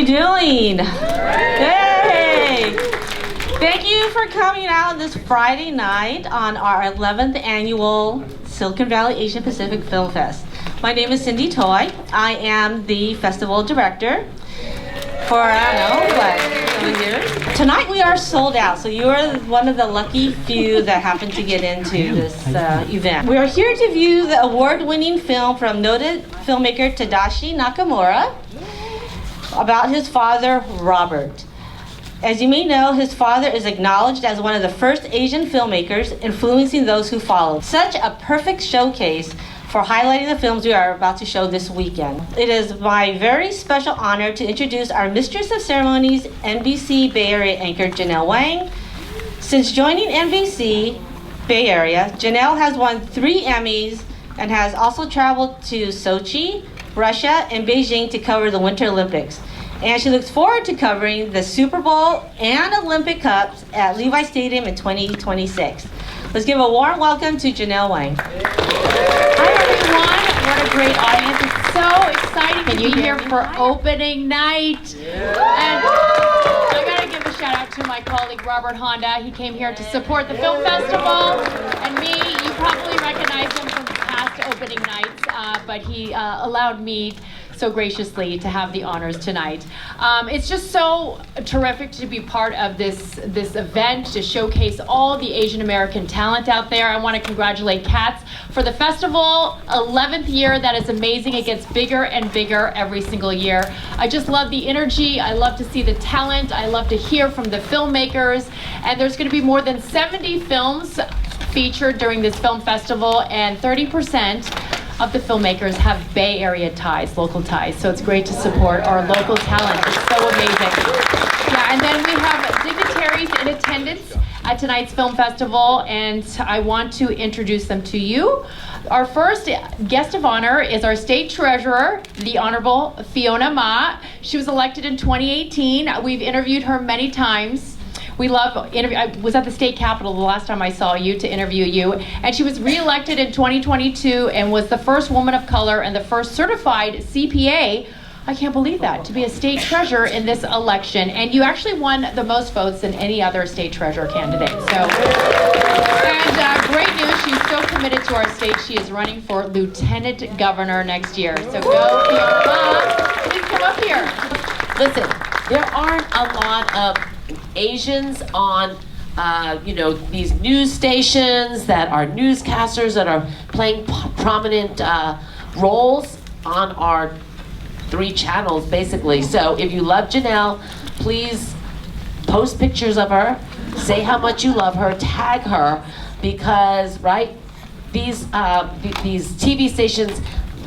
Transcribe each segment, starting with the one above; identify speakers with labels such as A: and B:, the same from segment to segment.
A: doing? Hey! Thank you for coming out this Friday night on our 11th annual Silicon Valley Asian Pacific Film Fest. My name is Cindy Toy. I am the festival director for, I don't know, what, 7 years? Tonight we are sold out, so you are one of the lucky few that happen to get into this event. We are here to view the award-winning film from noted filmmaker Tadashi Nakamura about his father, Robert. As you may know, his father is acknowledged as one of the first Asian filmmakers influencing those who followed. Such a perfect showcase for highlighting the films we are about to show this weekend. It is my very special honor to introduce our Mistress of Ceremonies, NBC Bay Area anchor Janelle Wang. Since joining NBC Bay Area, Janelle has won 3 Emmys and has also traveled to Sochi, Russia, and Beijing to cover the Winter Olympics. And she looks forward to covering the Super Bowl and Olympic Cups at Levi Stadium in 2026. Let's give a warm welcome to Janelle Wang.
B: Hi everyone, what a great audience. It's so exciting to be here for opening night. And I gotta give a shout out to my colleague Robert Honda. He came here to support the film festival. And me, you probably recognize him from past opening nights, but he allowed me so graciously to have the honors tonight. It's just so terrific to be part of this event, to showcase all the Asian American talent out there. I want to congratulate CATS for the festival, 11th year. That is amazing. It gets bigger and bigger every single year. I just love the energy. I love to see the talent. I love to hear from the filmmakers. And there's going to be more than 70 films featured during this film festival, and 30% of the filmmakers have Bay Area ties, local ties. So it's great to support our local talent. It's so amazing. Yeah, and then we have dignitaries in attendance at tonight's film festival, and I want to introduce them to you. Our first guest of honor is our state treasurer, the Honorable Fiona Ma. She was elected in 2018. We've interviewed her many times. We love interview. I was at the state capitol the last time I saw you to interview you, and she was re-elected in 2022 and was the first woman of color and the first certified CPA, I can't believe that, to be a state treasurer in this election. And you actually won the most votes than any other state treasurer candidate. So, and great news, she's so committed to our state, she is running for lieutenant governor next year. So go, Fiona. Please come up here.
C: Listen, there aren't a lot of Asians on these news stations that are newscasters that are playing prominent roles on our 3 channels basically. So if you love Janelle, please post pictures of her, say how much you love her, tag her, because these TV stations,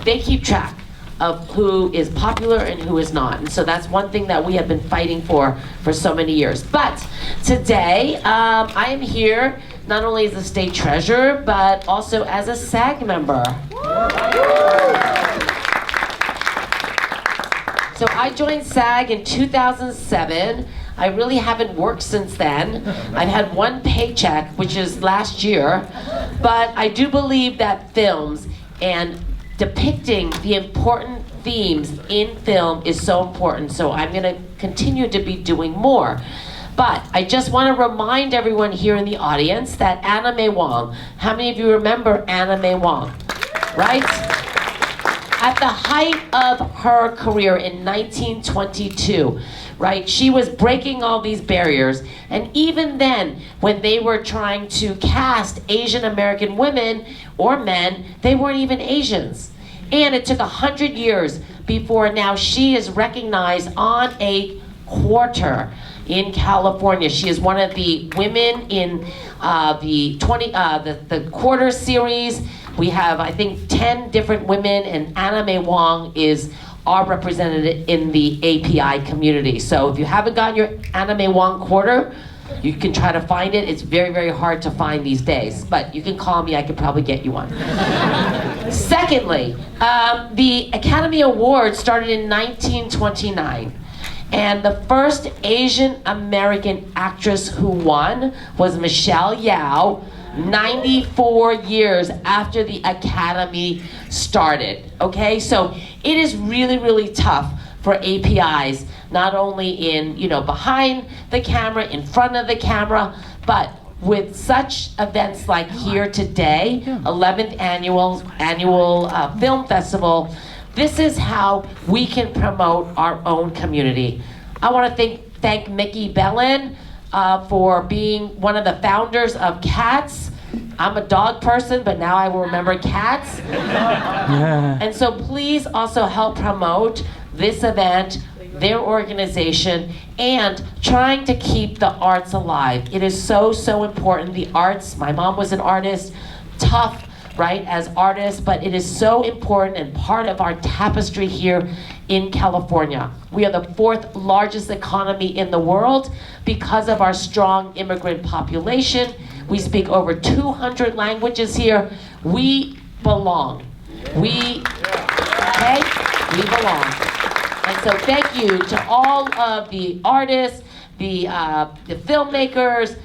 C: they keep track of who is popular and who is not. And so that's one thing that we have been fighting for so many years. But today, I am here not only as a state treasurer, but also as a SAG member. So I joined SAG in 2007. I really haven't worked since then. I've had 1 paycheck, which is last year. But I do believe that films and depicting the important themes in film is so important, so I'm going to continue to be doing more. But I just want to remind everyone here in the audience that Anna May Wong, how many of you remember Anna May Wong, right? At the height of her career in 1922, right, she was breaking all these barriers, and even then, when they were trying to cast Asian American women or men, they weren't even Asians. And it took 100 years before now she is recognized on a quarter in California. She is one of the women in the quarter series. We have, I think, 10 different women, and Anna May Wong is our representative in the API community. So if you haven't gotten your Anna May Wong quarter, you can try to find it. It's very, very hard to find these days, but you can call me, I could probably get you one. Secondly, the Academy Awards started in 1929, and the first Asian American actress who won was Michelle Yeoh, 94 years after the Academy started, okay? So it is really, really tough for APIs, not only in, behind the camera, in front of the camera, but with such events like here today, 11th annual film festival, this is how we can promote our own community. I want to thank Mickey Bellin for being one of the founders of CATS. I'm a dog person, but now I will remember CATS. And so please also help promote this event, their organization, and trying to keep the arts alive. It is so, so important. The arts, my mom was an artist, tough, right, as artists, but it is so important and part of our tapestry here in California. We are the 4th largest economy in the world because of our strong immigrant population. We speak over 200 languages here. We belong. We belong. And so thank you to all of the artists, the filmmakers,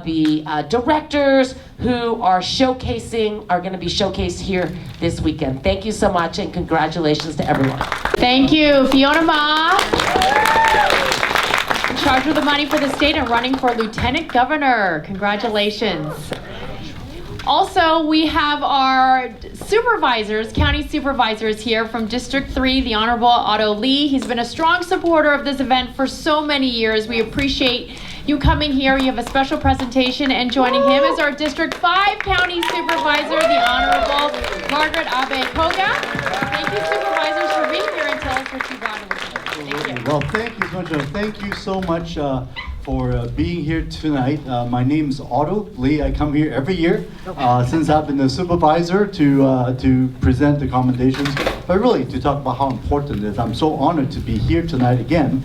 C: the directors who are going to be showcased here this weekend. Thank you so much and congratulations to everyone.
B: Thank you, Fiona Ma. In charge of the money for the state and running for lieutenant governor. Congratulations. Also, we have our supervisors, county supervisors here from District 3, the Honorable Otto Lee. He's been a strong supporter of this event for so many years. We appreciate you coming here. You have a special presentation, and joining him is our District 5 County Supervisor, the Honorable Margaret Abe-Koga. Thank you, supervisors, for being here and tell us what you got. Thank you.
D: Well, thank you so much for being here tonight. My name is Otto Lee. I come here every year since I've been the supervisor to present the commendations, but really to talk about how important it is. I'm so honored to be here tonight again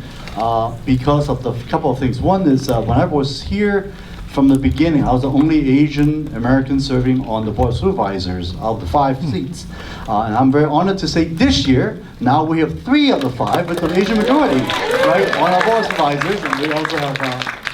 D: because of the couple of things. One is when I was here from the beginning, I was the only Asian American serving on the Board of Supervisors of the 5 seats. And I'm very honored to say this year, now we have 3 of the 5 with the Asian majority, right, on our Board of Supervisors. And we also have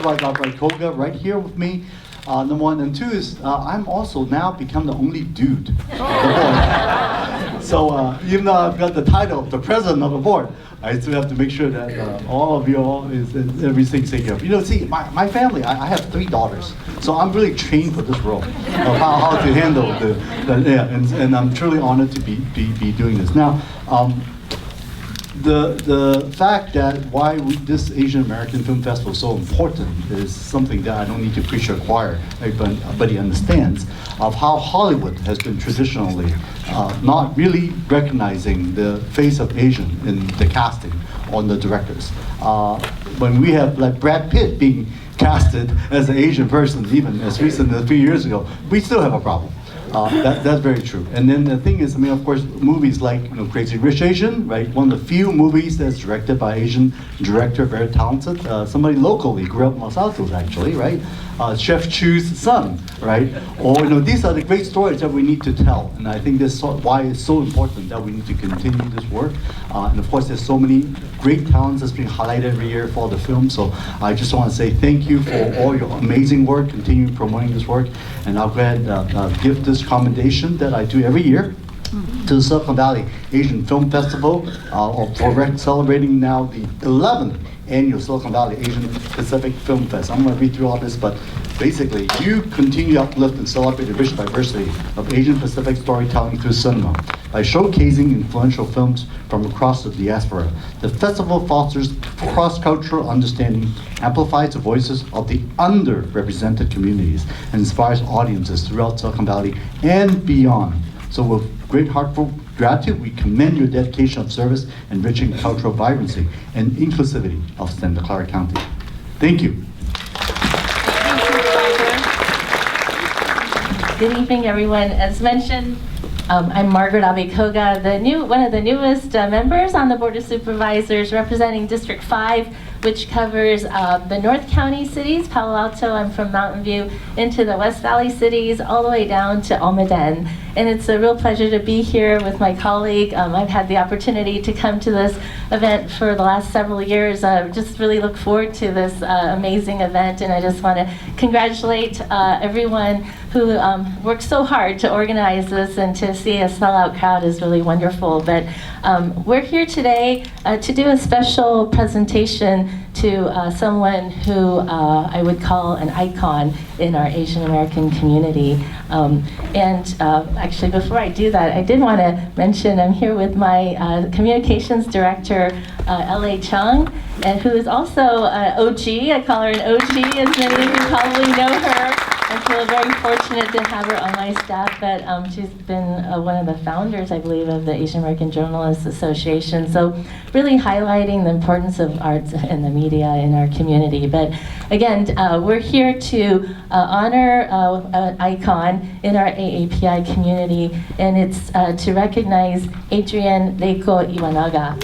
D: Abe-Koga right here with me. Number 1 and 2 is I'm also now become the only dude of the board. So even though I've got the title of the president of the board, I still have to make sure that all of you all is everything's taken care of. See, my family, I have 3 daughters, so I'm really trained for this role of how to handle and I'm truly honored to be doing this. Now, the fact that why this Asian American Film Festival is so important is something that I don't need to preach or choir. Everybody understands of how Hollywood has been traditionally not really recognizing the face of Asian in the casting on the directors. When we have like Brad Pitt being casted as an Asian person, even as recent as 3 years ago, we still have a problem. That's very true. And then the thing is, of course, movies like Crazy Rich Asian, right? One of the few movies that's directed by Asian director, very talented. Somebody locally grew up in Los Altos, actually, right? Chef Chu's son, right? Or these are the great stories that we need to tell, and I think this is why it's so important that we need to continue this work. And of course, there's so many great talents that's being highlighted every year for the film. So I just want to say thank you for all your amazing work. Continue promoting this work, and I'll go ahead and give this commendation that I do every year to the Silicon Valley Asian Film Festival for celebrating now the 11th annual Silicon Valley Asian Pacific Film Fest. I'm going to read through all this, but basically, you continue to uplift and celebrate the rich diversity of Asian Pacific storytelling through cinema by showcasing influential films from across the diaspora. The festival fosters cross-cultural understanding, amplifies the voices of the underrepresented communities, and inspires audiences throughout Silicon Valley and beyond. So with great heartfelt gratitude, we commend your dedication of service, enriching cultural vibrancy and inclusivity of Santa Clara County. Thank you.
E: Good evening, everyone. As mentioned, I'm Margaret Abe-Koga, one of the newest members on the Board of Supervisors representing District 5, which covers the North County cities, Palo Alto, I'm from Mountain View, into the West Valley cities, all the way down to Almaden. and it's a real pleasure to be here with my colleague. I've had the opportunity to come to this event for the last several years. I just really look forward to this amazing event, and I just want to congratulate everyone who worked so hard to organize this, and to see a sellout crowd is really wonderful. But we're here today to do a special presentation to someone who I would call an icon in our Asian American community. Actually, before I do that, I did want to mention I'm here with my communications director, L.A. Chung, and who is also OG. I call her an OG, as many of you probably know her. I feel very fortunate to have her on my staff, but she's been one of the founders, I believe, of the Asian American Journalists Association. So really highlighting the importance of arts and the media in our community. But again, we're here to honor an icon in our AAPI community, and it's to recognize Adrienne Reiko Iwanaga.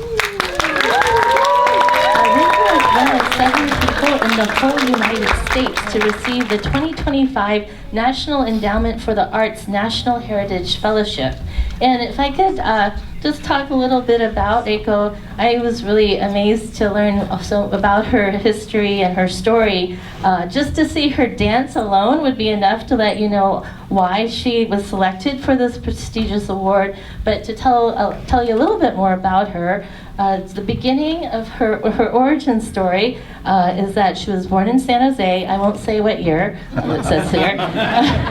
E: Reiko is one of 7 people in the whole United States to receive the 2025 National Endowment for the Arts National Heritage Fellowship. And if I could just talk a little bit about Reiko, I was really amazed to learn also about her history and her story. Just to see her dance alone would be enough to let you know why she was selected for this prestigious award. But to tell you a little bit more about her, the beginning of her origin story is that she was born in San Jose. I won't say what year, it says here.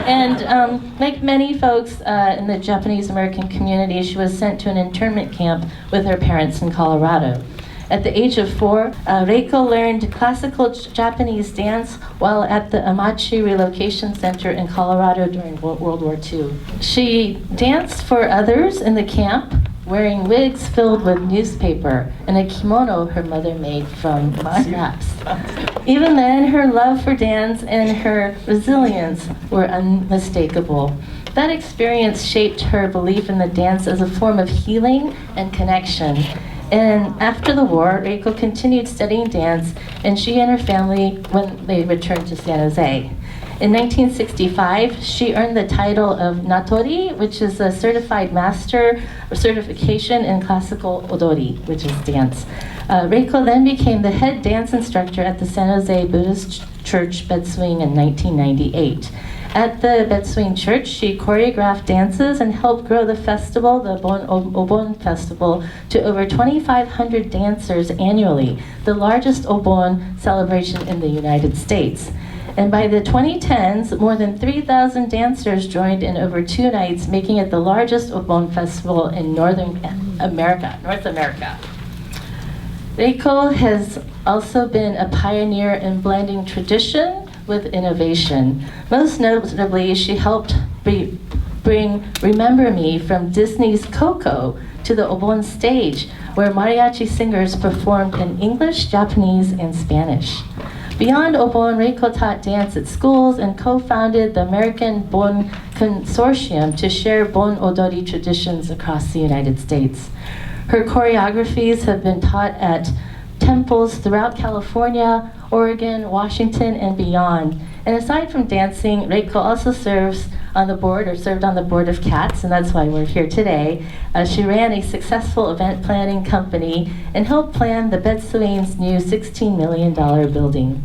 E: And like many folks in the Japanese American community, she was sent to an internment camp with her parents in Colorado. At the age of 4, Reiko learned classical Japanese dance while at the Amachi Relocation Center in Colorado during World War II. She danced for others in the camp, wearing wigs filled with newspaper and a kimono her mother made from scraps. Even then, her love for dance and her resilience were unmistakable. That experience shaped her belief in the dance as a form of healing and connection. And after the war, Reiko continued studying dance, and she and her family, when they returned to San Jose. In 1965, she earned the title of Natori, which is a certified master certification in classical odori, which is dance. Reiko then became the head dance instructor at the San Jose Buddhist Church Bedswing in 1998. At the Bedswing Church, she choreographed dances and helped grow the festival, the Obon Festival, to over 2,500 dancers annually, the largest Obon celebration in the United States. And by the 2010s, more than 3,000 dancers joined in over 2 nights, making it the largest Obon festival in North America. Reiko has also been a pioneer in blending tradition with innovation. Most notably, she helped bring Remember Me from Disney's Coco to the Obon stage, where mariachi singers performed in English, Japanese, and Spanish. Beyond Obon, Reiko taught dance at schools and co-founded the American Bon Consortium to share Bon Odori traditions across the United States. Her choreographies have been taught at temples throughout California, Oregon, Washington, and beyond. And aside from dancing, Reiko also served on the board of CATS, and that's why we're here today. She ran a successful event planning company and helped plan the Bedswing's new $16 million building.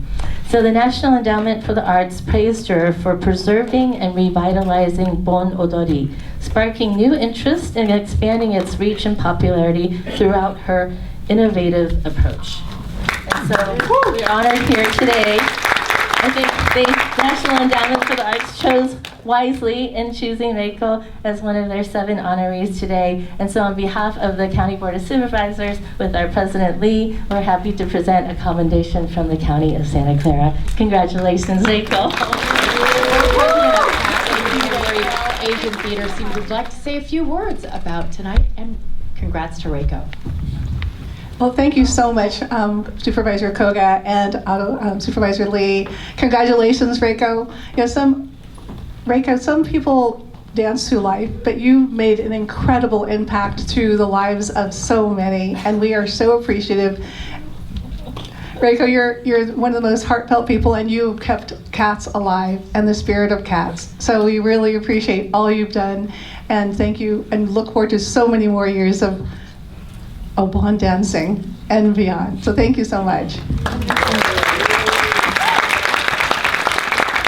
E: So the National Endowment for the Arts praised her for preserving and revitalizing Bon Odori, sparking new interest and expanding its reach and popularity throughout her innovative approach. And so we're honored here today. I think the National Endowment for the Arts chose wisely in choosing Reiko as one of their 7 honorees today. And so on behalf of the County Board of Supervisors, with our President Lee, we're happy to present a commendation from the County of Santa Clara. Congratulations, Reiko.
B: Asian Theater, so would like to say a few words about tonight, and congrats to Reiko.
F: Well, thank you so much, Supervisor Koga and Supervisor Lee. Congratulations, Reiko. Some people dance through life, but you made an incredible impact to the lives of so many, and we are so appreciative. Reiko, you're one of the most heartfelt people, and you kept cats alive and the spirit of cats. So we really appreciate all you've done, and thank you, and look forward to so many more years of Obon dancing and beyond. So thank you so much.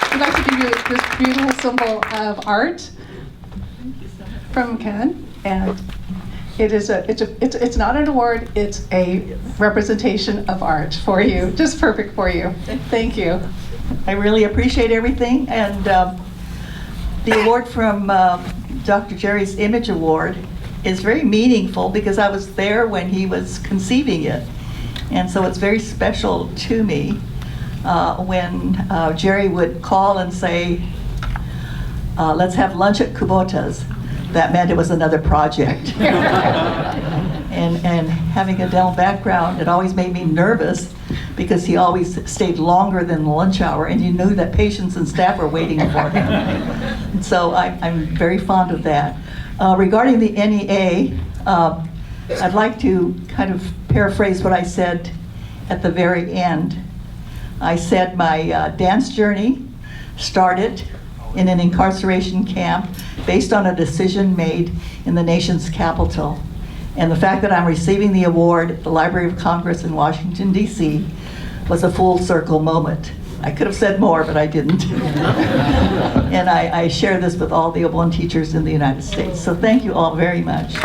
F: I'd like to give you this beautiful symbol of art from Ken, and it's not an award, it's a representation of art for you, just perfect for you. Thank you.
G: I really appreciate everything, and the award from Dr. Jerry's Image Award is very meaningful because I was there when he was conceiving it, and so it's very special to me when Jerry would call and say, let's have lunch at Kubota's. That meant it was another project. and having a dental background, it always made me nervous because he always stayed longer than the lunch hour, and you knew that patients and staff were waiting for him. And so I'm very fond of that. Regarding the NEA, I'd like to kind of paraphrase what I said at the very end. I said my dance journey started in an incarceration camp based on a decision made in the nation's capital. And the fact that I'm receiving the award at the Library of Congress in Washington, D.C. was a full circle moment. I could have said more, but I didn't. And I share this with all the Obon teachers in the United States. So thank you all very much.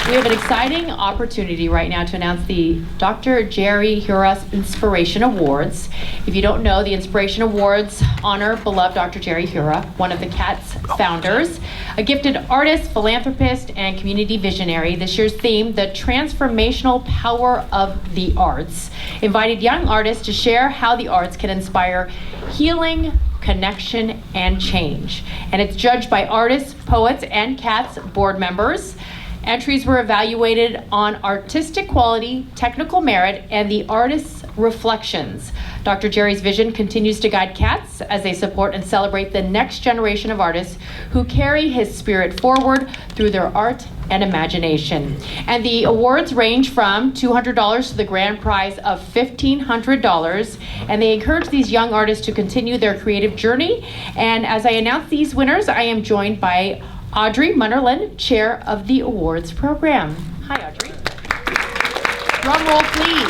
B: We have an exciting opportunity right now to announce the Dr. Jerry Hiura Inspiration Awards. If you don't know, the Inspiration Awards honor beloved Dr. Jerry Hiura, one of the CAT's founders, a gifted artist, philanthropist, and community visionary. This year's theme, the transformational power of the arts, invited young artists to share how the arts can inspire healing, connection, and change. And it's judged by artists, poets, and CAT's board members. Entries were evaluated on artistic quality, technical merit, and the artist's reflections. Dr. Jerry's vision continues to guide CATS as they support and celebrate the next generation of artists who carry his spirit forward through their art and imagination. And the awards range from $200 to the grand prize of $1,500, and they encourage these young artists to continue their creative journey. And as I announce these winners, I am joined by Audrey Munnerlin, chair of the awards program. Hi, Audrey. Drum roll, please.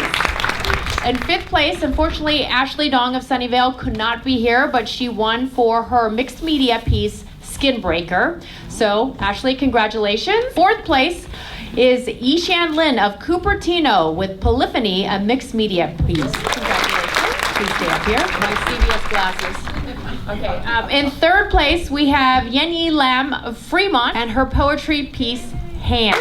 B: In fifth place, unfortunately, Ashley Dong of Sunnyvale could not be here, but she won for her mixed media piece, Skin Breaker. So, Ashley, congratulations. Fourth place is Ishan Lin of Cupertino with Polyphony, a mixed media piece. Congratulations. Please stay up here. My CBS glasses. Okay, in third place, we have Yenyi Lam of Fremont and her poetry piece, Hand.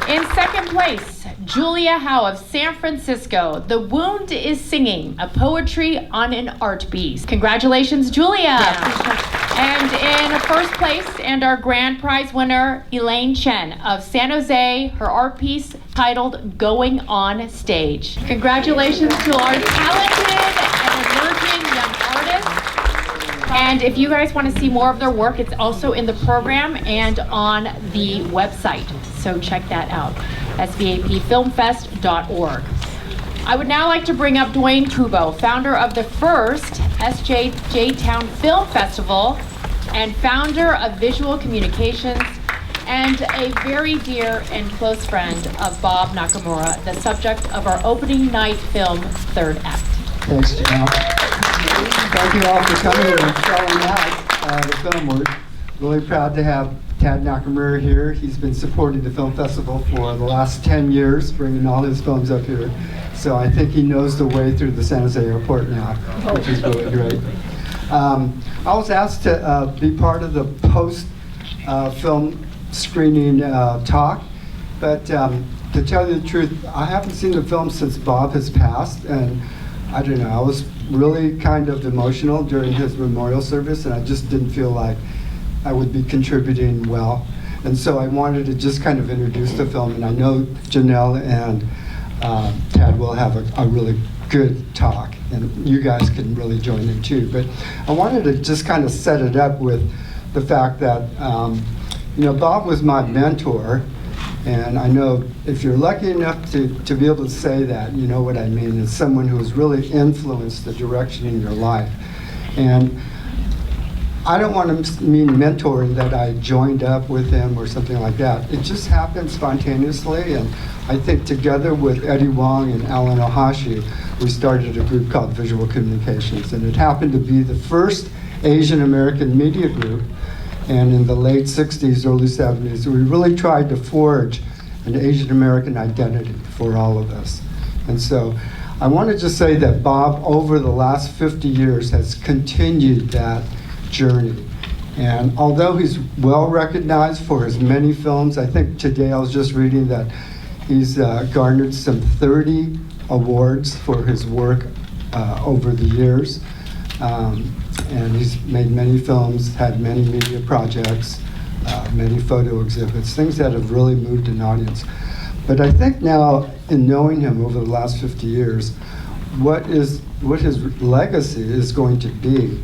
B: In second place, Julia Howe of San Francisco, The Wound is Singing, a poetry on an art piece. Congratulations, Julia. Yeah. And in first place, and our grand prize winner, Elaine Chen of San Jose, her art piece titled Going on Stage. Congratulations to our talented and emerging young artists. And if you guys want to see more of their work, it's also in the program and on the website. So check that out, svapfilmfest.org. I would now like to bring up Dwayne Kubo, founder of the first SJ Town Film Festival and founder of Visual Communications, and a very dear and close friend of Bob Nakamura, the subject of our opening night film, Third Act.
H: Thanks, Janelle. Thank you all for coming and showing out the film work. Really proud to have Tad Nakamura here. He's been supporting the film festival for the last 10 years, bringing all his films up here. So I think he knows the way through the San Jose airport now, which is really great. I was asked to be part of the post-film screening talk, but to tell you the truth, I haven't seen the film since Bob has passed, and I don't know, I was really kind of emotional during his memorial service, and I just didn't feel like I would be contributing well. And so I wanted to just kind of introduce the film, and I know Janelle and Tad will have a really good talk, and you guys can really join in too. But I wanted to just kind of set it up with the fact that, you know, Bob was my mentor, And I know if you're lucky enough to be able to say that, you know what I mean. It's someone who has really influenced the direction in your life. And I don't want to mean mentoring that I joined up with him or something like that. It just happened spontaneously, and I think together with Eddie Wong and Alan Ohashi, we started a group called Visual Communications, and it happened to be the first Asian American media group. And in the late 60s, early 70s, we really tried to forge an Asian American identity for all of us. And so I want to just say that Bob, over the last 50 years, has continued that journey. And although he's well recognized for his many films, I think today I was just reading that he's garnered some 30 awards for his work over the years. And he's made many films, had many media projects, many photo exhibits, things that have really moved an audience. But I think now, in knowing him over the last 50 years, what his legacy is going to be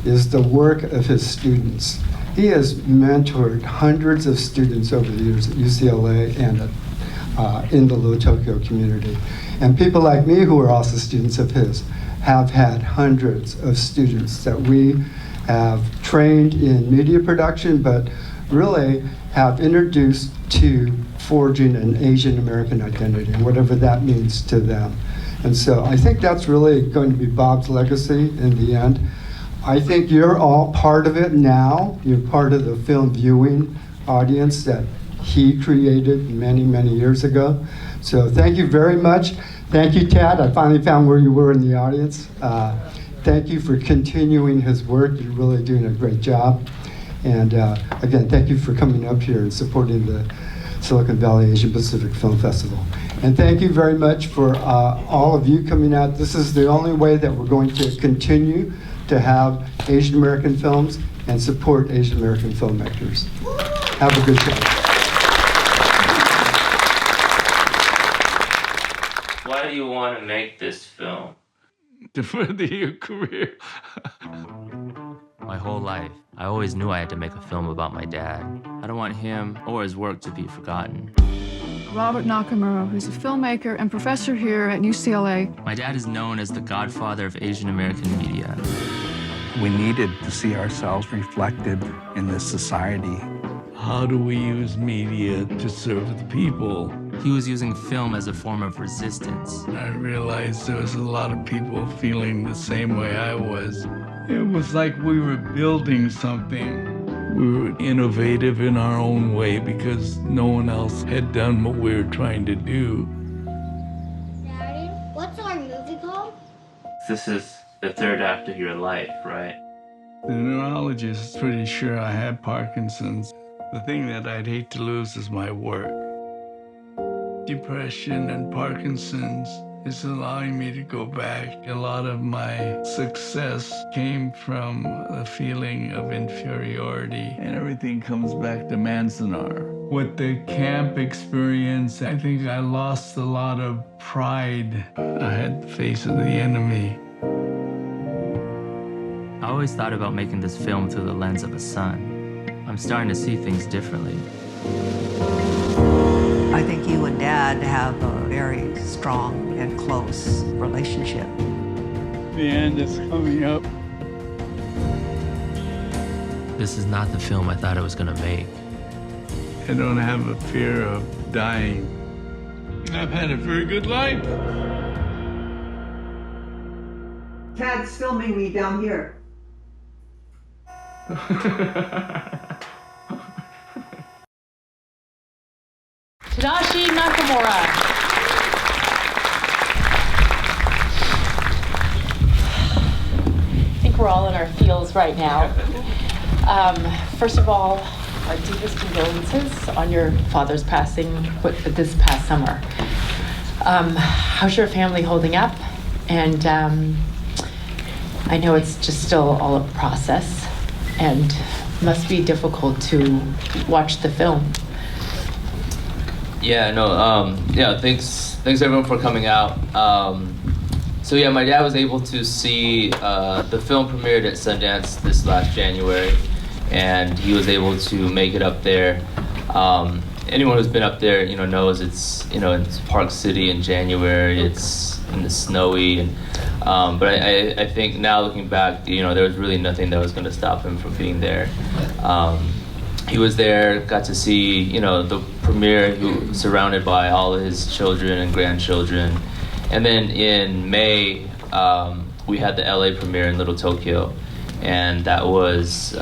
H: is the work of his students. He has mentored hundreds of students over the years at UCLA and in the Little Tokyo community. And people like me, who are also students of his, have had hundreds of students that we have trained in media production, but really have introduced to forging an Asian American identity, and whatever that means to them. And so I think that's really going to be Bob's legacy in the end. I think you're all part of it now. You're part of the film viewing audience that he created many, many years ago. So thank you very much. Thank you, Tad. I finally found where you were in the audience. Thank you for continuing his work. You're really doing a great job. And again, thank you for coming up here and supporting the Silicon Valley Asian Pacific Film Festival. And thank you very much for all of you coming out. This is the only way that we're going to continue to have Asian American films and support Asian American filmmakers. Have a good show.
I: Why do you want to make this film?
J: To further your career.
I: My whole life, I always knew I had to make a film about my dad. I don't want him or his work to be forgotten.
K: Robert Nakamura, who's a filmmaker and professor here at UCLA.
I: My dad is known as the godfather of Asian American media.
J: We needed to see ourselves reflected in this society. How do we use media to serve the people?
I: He was using film as a form of resistance.
J: I realized there was a lot of people feeling the same way I was. It was like we were building something. We were innovative in our own way because no one else had done what we were trying to do.
L: Daddy, what's our movie called?
I: This is the third act of your life, right?
J: The neurologist is pretty sure I had Parkinson's. The thing that I'd hate to lose is my work. Depression and Parkinson's is allowing me to go back. A lot of my success came from the feeling of inferiority, and everything comes back to Manzanar. With the camp experience, I think I lost a lot of pride. I had the face of the enemy.
I: I always thought about making this film through the lens of a son. I'm starting to see things differently.
M: I think you and Dad have a very strong and close relationship.
J: The end is coming up.
I: This is not the film I thought I was gonna make.
J: I don't have a fear of dying. I've had a very good life.
M: Tad's filming me down here.
B: Tadashi Nakamura.
N: I think we're all in our feels right now. First of all, our deepest condolences on your father's passing this past summer. How's your family holding up? And I know it's just still all a process and must be difficult to watch the film.
O: Yeah, no, thanks everyone for coming out. So yeah, my dad was able to see the film premiered at Sundance this last January, and he was able to make it up there. anyone who's been up there, knows it's it's Park City in January. It's snowy, and but I think now looking back, there was really nothing that was going to stop him from being there. He was there, got to see the premiere, surrounded by all of his children and grandchildren, and then in May we had the LA premiere in Little Tokyo, and that was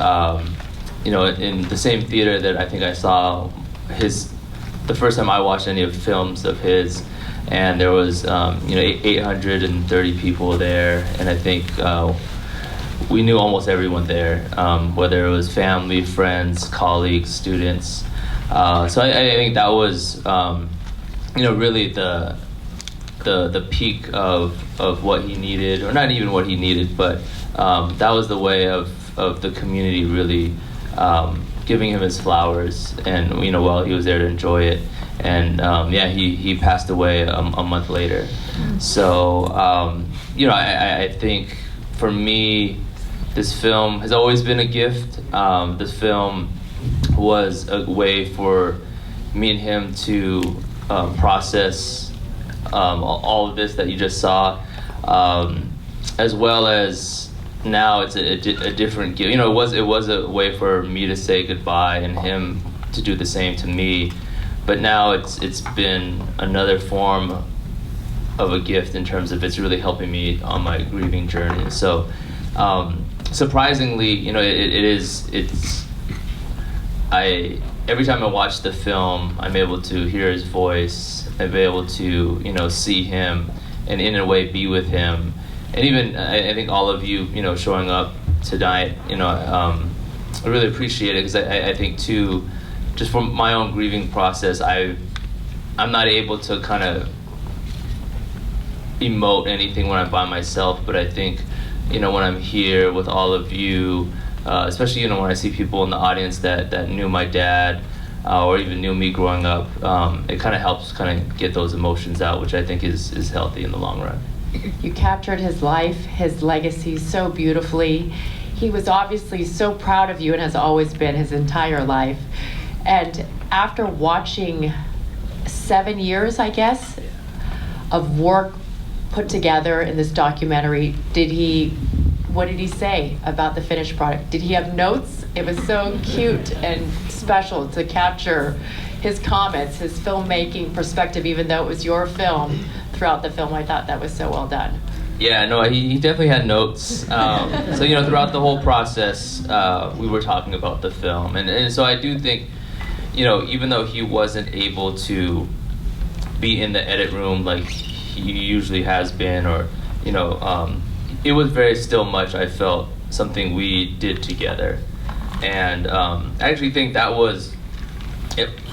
O: in the same theater that I think I saw the first time I watched any of films of his, and there was 830 people there, and I think we knew almost everyone there, whether it was family, friends, colleagues, students. So I think that was really the peak of what he needed, or not even what he needed, but that was the way of the community really giving him his flowers, and while he was there to enjoy it. And he passed away a month later. So I think for me, this film has always been a gift. This film was a way for me and him to process all of this that you just saw, as well as now it's a different gift. It was a way for me to say goodbye and him to do the same to me. But now it's been another form of a gift in terms of it's really helping me on my grieving journey. So surprisingly, every time I watch the film, I'm able to hear his voice. I'm able to see him, and in a way be with him. And even I think all of you showing up tonight, I really appreciate it, because I think too, just from my own grieving process, I'm not able to kind of emote anything when I'm by myself, but I think, when I'm here with all of you, especially, when I see people in the audience that knew my dad, or even knew me growing up, it kind of helps kind of get those emotions out, which I think is healthy in the long run.
N: You captured his life, his legacy so beautifully. He was obviously so proud of you, and has always been his entire life. And after watching 7 years, I guess, of work put together in this documentary, what did he say about the finished product? Did he have notes? It was so cute and special to capture his comments, his filmmaking perspective, even though it was your film. Throughout the film, I thought that was so well done.
O: Yeah, no, he definitely had notes. So, throughout the whole process, we were talking about the film. And so I do think, even though he wasn't able to be in the edit room like he usually has been, or, it was very still much, I felt, something we did together. And I actually think that was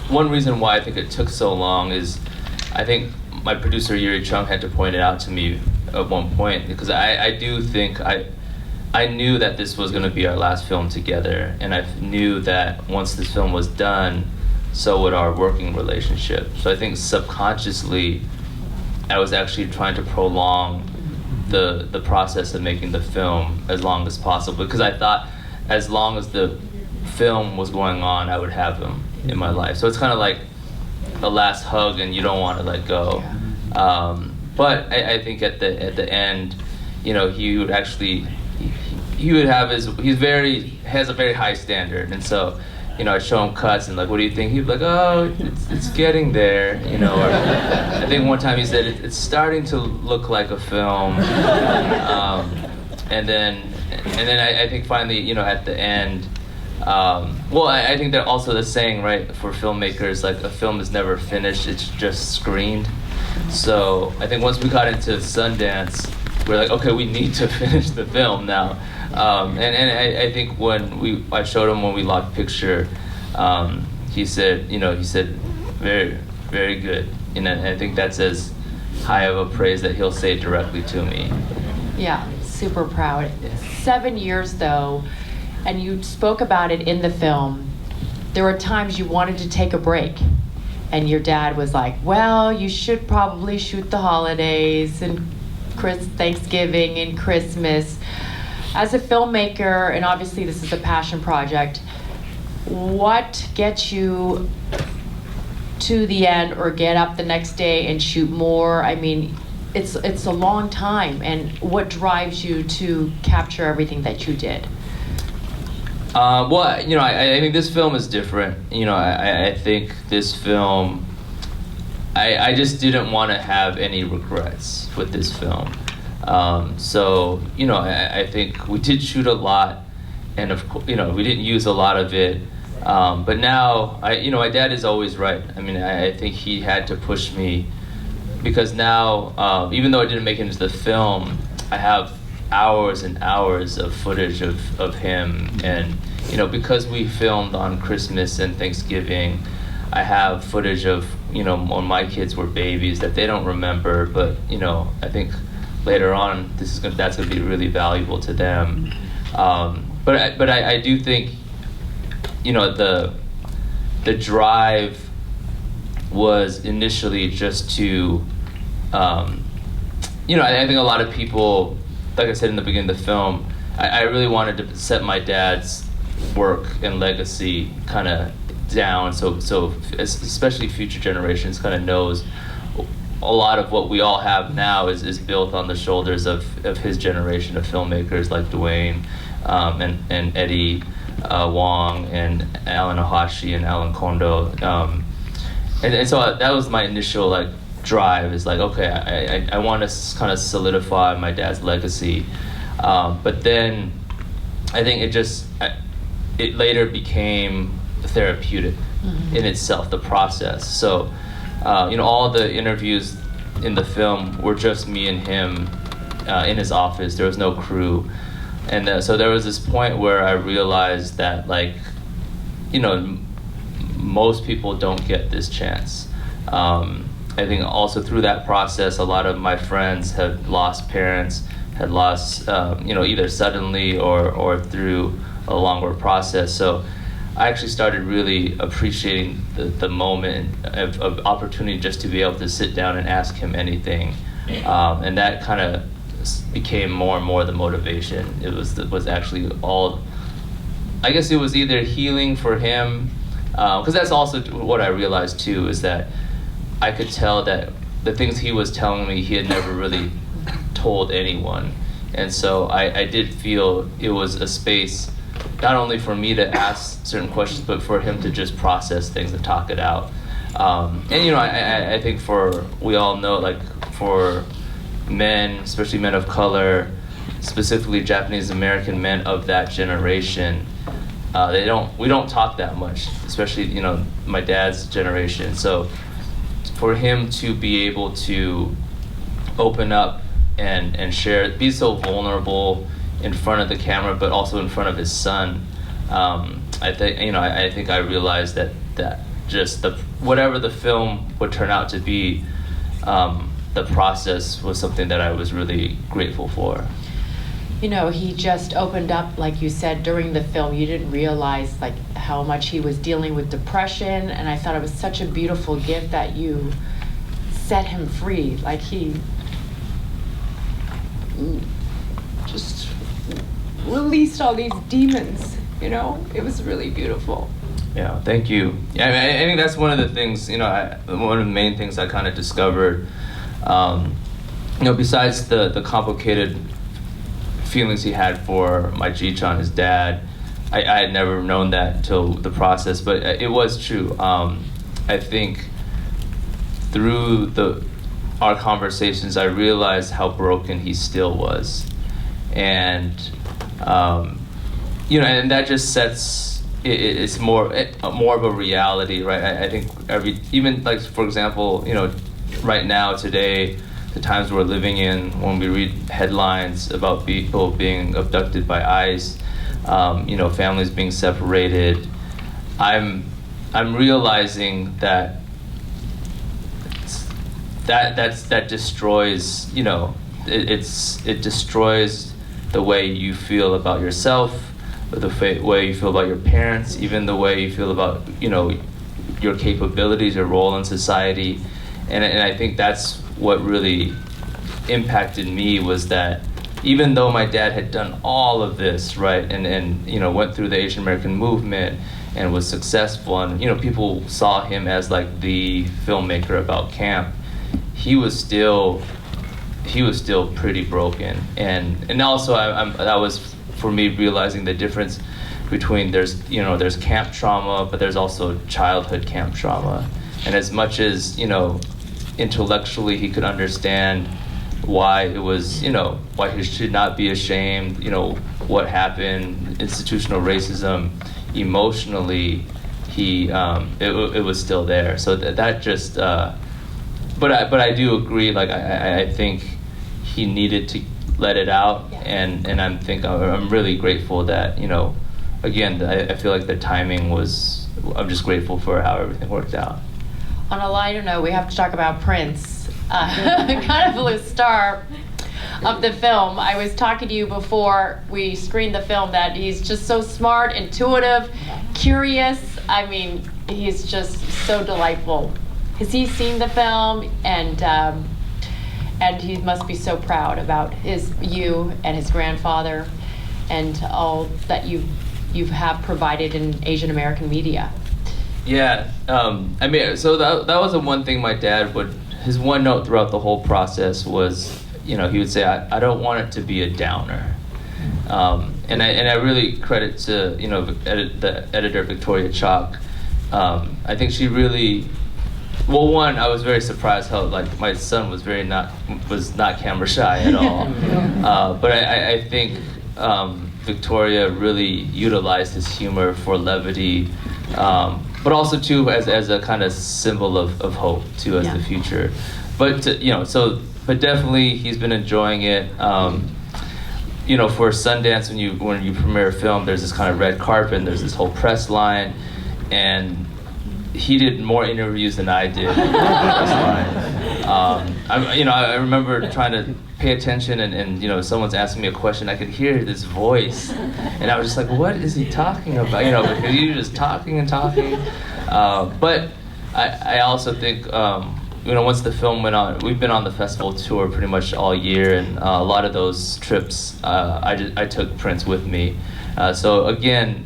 O: one reason why I think it took so long is I think my producer Yuri Chung had to point it out to me at one point, because I do think I knew that this was going to be our last film together, and I knew that once this film was done, so would our working relationship. So I think subconsciously I was actually trying to prolong the process of making the film as long as possible, because I thought as long as the film was going on, I would have him in my life. So it's kind of like the last hug, and you don't want to let go. But I think at the end, he would actually he would have has a very high standard, and so I show him cuts and like, what do you think? He'd be like, oh, it's getting there, Or I think one time he said it's starting to look like a film, and then I think finally, at the end. I think that also the saying, right, for filmmakers, like a film is never finished, it's just screened. So I think once we got into Sundance, we're like, okay, we need to finish the film now. And I think when I showed him when we locked picture, he said, very, very good. And I think that's as high of a praise that he'll say directly to me.
N: Yeah, super proud. 7 years though, and you spoke about it in the film. There were times you wanted to take a break, and your dad was like, well, you should probably shoot the holidays and Thanksgiving and Christmas. As a filmmaker, and obviously this is a passion project, what gets you
B: to the end or get up the next day and shoot more? I mean, it's a long time, and what drives you to capture everything that you did?
O: Well, you know, I think this film is different. You know, I think this film, I just didn't want to have any regrets with this film. So, you know, I think we did shoot a lot, and of course, you know, we didn't use a lot of it. But now, you know, my dad is always right. I mean, I think he had to push me, because now, even though I didn't make it into the film, I have hours and hours of footage of him. And, you know, because we filmed on Christmas and Thanksgiving, I have footage of, you know, when my kids were babies that they don't remember, but, you know, I think later on that's gonna be really valuable to them. But I do think, you know, the drive was initially just to, you know, I think a lot of people, like I said in the beginning of the film, I really wanted to set my dad's work and legacy kind of down, so especially future generations kind of knows a lot of what we all have now is built on the shoulders of his generation of filmmakers like Duane and Eddie Wong and Alan Ohashi and Alan Kondo, and so that was my initial like drive, is like, okay, I want to kind of solidify my dad's legacy, but then I think it later became therapeutic in itself, the process. So you know, all the interviews in the film were just me and him in his office. There was no crew. And so there was this point where I realized that, like, you know, most people don't get this chance. I think also through that process, a lot of my friends had lost parents, had lost, you know, either suddenly or through a longer process. So I actually started really appreciating the moment of opportunity just to be able to sit down and ask him anything. And that kind of became more and more the motivation. It was actually all, I guess it was either healing for him, because that's also what I realized too, is that I could tell that the things he was telling me, he had never really told anyone. And so I did feel it was a space not only for me to ask certain questions, but for him to just process things and talk it out. And you know, I think we all know, like, for men, especially men of color, specifically Japanese American men of that generation, we don't talk that much, especially, you know, my dad's generation. So for him to be able to open up and share, be so vulnerable in front of the camera, but also in front of his son, I think I realized that just whatever the film would turn out to be, the process was something that I was really grateful for.
B: You know, he just opened up, like you said, during the film. You didn't realize like how much he was dealing with depression, and I thought it was such a beautiful gift that you set him free. Like he just released all these demons, you know? It was really beautiful.
O: Yeah, thank you. Yeah, I think that's one of the things, you know, one of the main things I kind of discovered, you know, besides the complicated feelings he had for my Ji-chan, his dad. I had never known that until the process, but it was true. I think through our conversations, I realized how broken he still was. And, you know, and that just sets, it's more of a reality, right? I think even like, for example, you know, right now, today, the times we're living in, when we read headlines about people being abducted by ICE, you know, families being separated, I'm realizing that destroys, you know, it destroys the way you feel about yourself, the way you feel about your parents, even the way you feel about, you know, your capabilities, your role in society, and I think that's what really impacted me, was that, even though my dad had done all of this, right, and you know, went through the Asian American movement and was successful, and you know, people saw him as like the filmmaker about camp, he was still pretty broken. And also that was for me realizing the difference between there's camp trauma, but there's also childhood camp trauma. And as much as, you know, intellectually he could understand why it was, you know, why he should not be ashamed, you know, what happened, institutional racism, emotionally it was still there. So that just but I do agree, like I think he needed to let it out, and I'm really grateful that, you know, again, I feel like the timing was, I'm just grateful for how everything worked out.
B: On a lighter note, we have to talk about Prince, kind of the star of the film. I was talking to you before we screened the film that he's just so smart, intuitive, curious. I mean, he's just so delightful. Has he seen the film? And he must be so proud about you and his grandfather and all that you have provided in Asian American media.
O: Yeah, I mean, so that was the one thing my dad his one note throughout the whole process was, you know, he would say, I don't want it to be a downer. And I really credit to, you know, the editor Victoria Chalk. I think she really, well, one, I was very surprised how, like, my son was not camera shy at all. But I think Victoria really utilized his humor for levity, but also too as a kind of symbol of hope too, as the future. But you know, but definitely he's been enjoying it. You know, for Sundance, when you premiere a film, there's this kind of red carpet, and there's this whole press line, and he did more interviews than I did. I remember trying to pay attention, and you know, someone's asking me a question, I could hear this voice, and I was just like, what is he talking about? You know, because he was just talking and talking. But I also think, you know, once the film went on, we've been on the festival tour pretty much all year, and a lot of those trips, I took Prince with me. So again,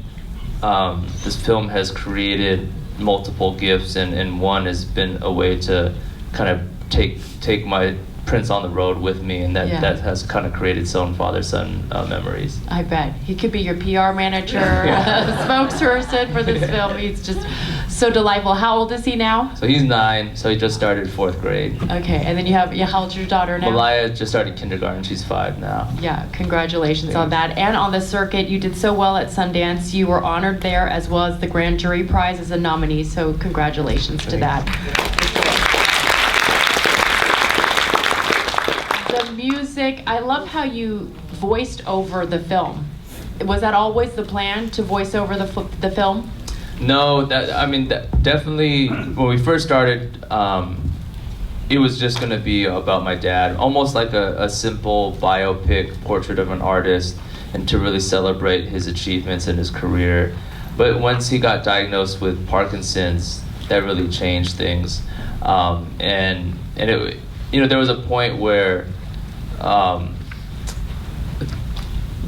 O: this film has created multiple gifts, and one has been a way to kind of take my Prince on the road with me, and that has kind of created some father-son memories.
B: I bet. He could be your PR manager, spokesperson for this film. He's just so delightful. How old is he now?
O: So he's 9, so he just started 4th grade.
B: Okay, and then how old's your daughter now?
O: Malaya just started kindergarten, she's 5 now.
B: Yeah, congratulations on that. And on the circuit, you did so well at Sundance. You were honored there, as well as the Grand Jury Prize as a nominee, so congratulations to that. The music, I love how you voiced over the film. Was that always the plan, to voice over the film?
O: No, definitely when we first started, it was just going to be about my dad, almost like a simple biopic portrait of an artist, and to really celebrate his achievements in his career. But once he got diagnosed with Parkinson's, that really changed things. And it, you know, there was a point where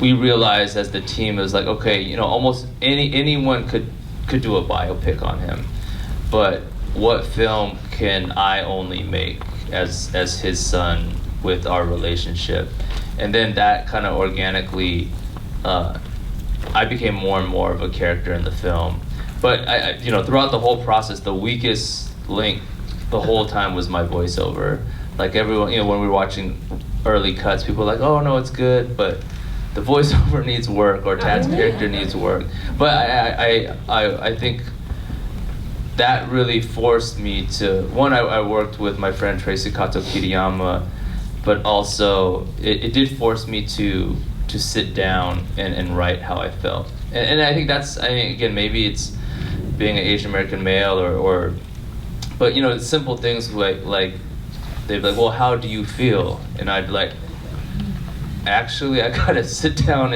O: we realized as the team, it was like, okay, you know, almost anyone could do a biopic on him, but what film can I only make as his son with our relationship? And then that kind of organically, I became more and more of a character in the film. But I you know, throughout the whole process, the weakest link the whole time was my voiceover. Like everyone, you know, when we were watching early cuts, people were like, oh no, it's good, but the voiceover needs work, or Tad's character needs work. But I think that really forced me to, one, I worked with my friend Tracy Kato Kiriyama, but also it did force me to sit down and write how I felt. And I think that's, I mean, again, maybe it's being an Asian American male or but you know, simple things like they'd be like, well, how do you feel? And I'd be like, actually, I gotta sit down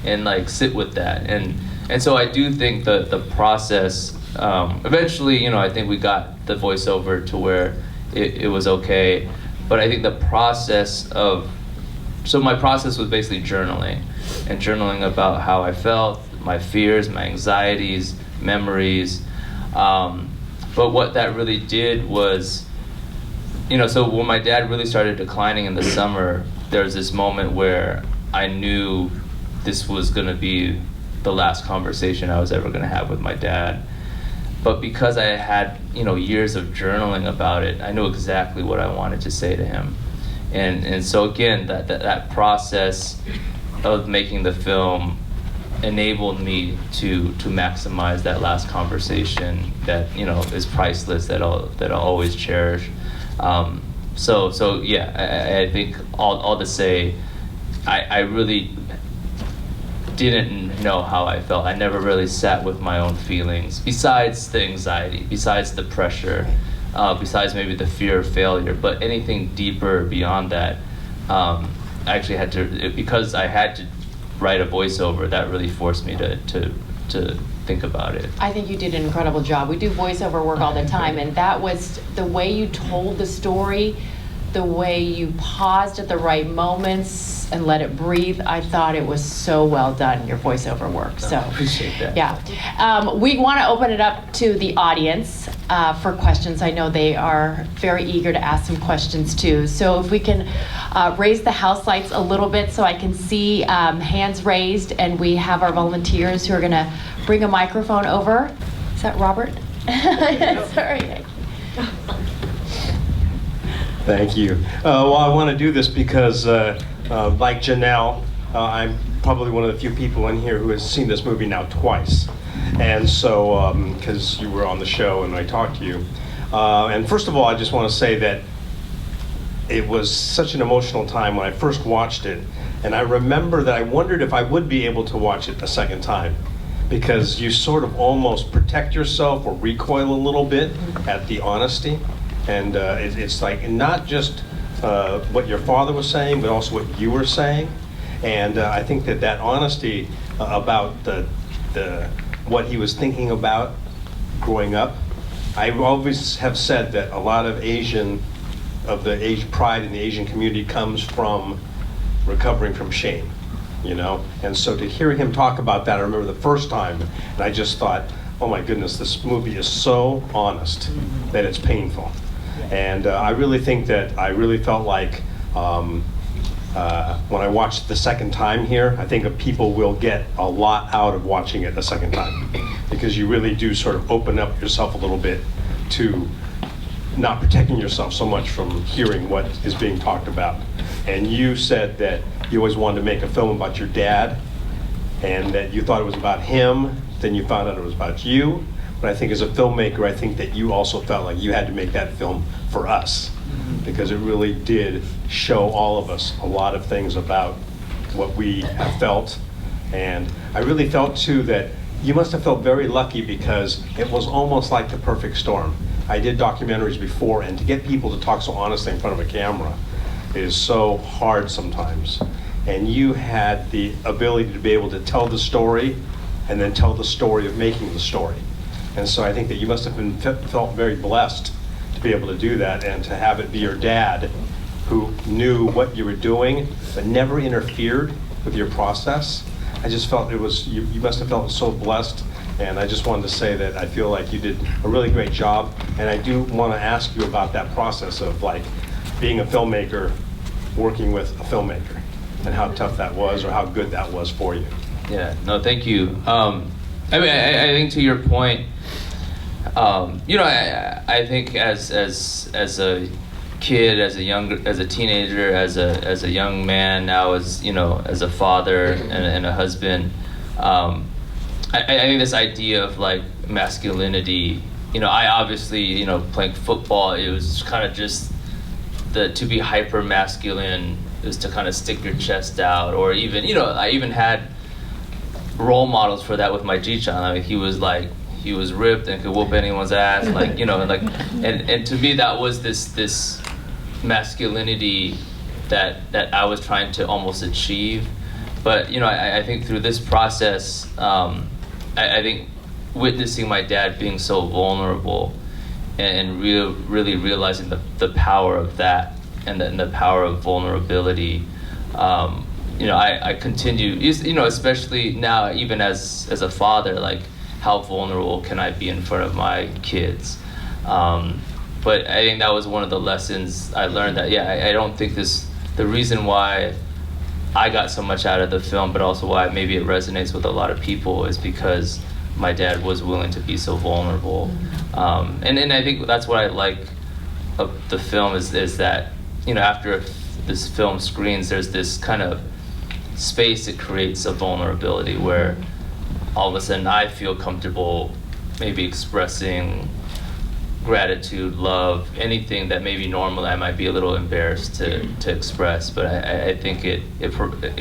O: and like sit with that. And so I do think the process, eventually, you know, I think we got the voiceover to where it was okay. But I think the process of so my process was basically journaling, and journaling about how I felt, my fears, my anxieties, memories. But what that really did was, so when my dad really started declining in the summer, there was this moment where I knew this was going to be the last conversation I was ever going to have with my dad. But because I had, years of journaling about it, I knew exactly what I wanted to say to him. And so again, that process of making the film enabled me to maximize that last conversation that, is priceless, that I'll always cherish. So yeah, I think all to say, I really didn't know how I felt. I never really sat with my own feelings, besides the anxiety, besides the pressure, besides maybe the fear of failure, but anything deeper beyond that. I actually had to, because I had to write a voiceover, that really forced me to think about it.
B: I think you did an incredible job. We do voiceover work all the time, and that was the way you told the story, the way you paused at the right moments and let it breathe. I thought it was so well done, your voiceover work. So,
O: I appreciate that.
B: Yeah. We want to open it up to the audience for questions. I know they are very eager to ask some questions too. So if we can raise the house lights a little bit so I can see hands raised, and we have our volunteers who are going to bring a microphone over. Is that Robert? Sorry.
P: Thank you. Well, I want to do this because, like Janelle, I'm probably one of the few people in here who has seen this movie now twice. And so, because you were on the show and I talked to you. And first of all, I just want to say that it was such an emotional time when I first watched it. And I remember that I wondered if I would be able to watch it a second time, because you sort of almost protect yourself or recoil a little bit at the honesty. And it's like not just what your father was saying, but also what you were saying. And I think that honesty about what he was thinking about growing up. I always have said that a lot of pride in the Asian community comes from recovering from shame, And so to hear him talk about that, I remember the first time, and I just thought, oh my goodness, this movie is so honest that it's painful. And I really think that I really felt like when I watched the second time here, I think people will get a lot out of watching it a second time, because you really do sort of open up yourself a little bit to not protecting yourself so much from hearing what is being talked about. And you said that you always wanted to make a film about your dad, and that you thought it was about him, then you found out it was about you. But I think as a filmmaker, I think that you also felt like you had to make that film for us, because it really did show all of us a lot of things about what we have felt. And I really felt too that you must have felt very lucky, because it was almost like the perfect storm. I did documentaries before, and to get people to talk so honestly in front of a camera is so hard sometimes. And you had the ability to be able to tell the story and then tell the story of making the story. And so I think that you must have felt very blessed to be able to do that, and to have it be your dad who knew what you were doing but never interfered with your process. I just felt you must have felt so blessed, and I just wanted to say that I feel like you did a really great job. And I do want to ask you about that process of like being a filmmaker, working with a filmmaker, and how tough that was, or how good that was for you.
O: Yeah, no, thank you. I think to your point, I think as a kid, as a teenager, as a young man, now as a father and a husband, I think this idea of like masculinity, I obviously, playing football, it was kind of just to be hyper masculine is to kind of stick your chest out, or even, I even had role models for that with my Ji-chan. I mean, he was ripped and could whoop anyone's ass, and to me that was this masculinity that I was trying to almost achieve. But I think through this process, I think witnessing my dad being so vulnerable and really realizing the power of that and the power of vulnerability, I continue, especially now, even as a father, like, how vulnerable can I be in front of my kids? But I think that was one of the lessons I learned, that I don't think the reason why I got so much out of the film, but also why maybe it resonates with a lot of people, is because my dad was willing to be so vulnerable. And I think that's what I like of the film, is that, after this film screens, there's this kind of space it creates of vulnerability, where all of a sudden I feel comfortable maybe expressing gratitude, love, anything that maybe normally I might be a little embarrassed to express. But I think it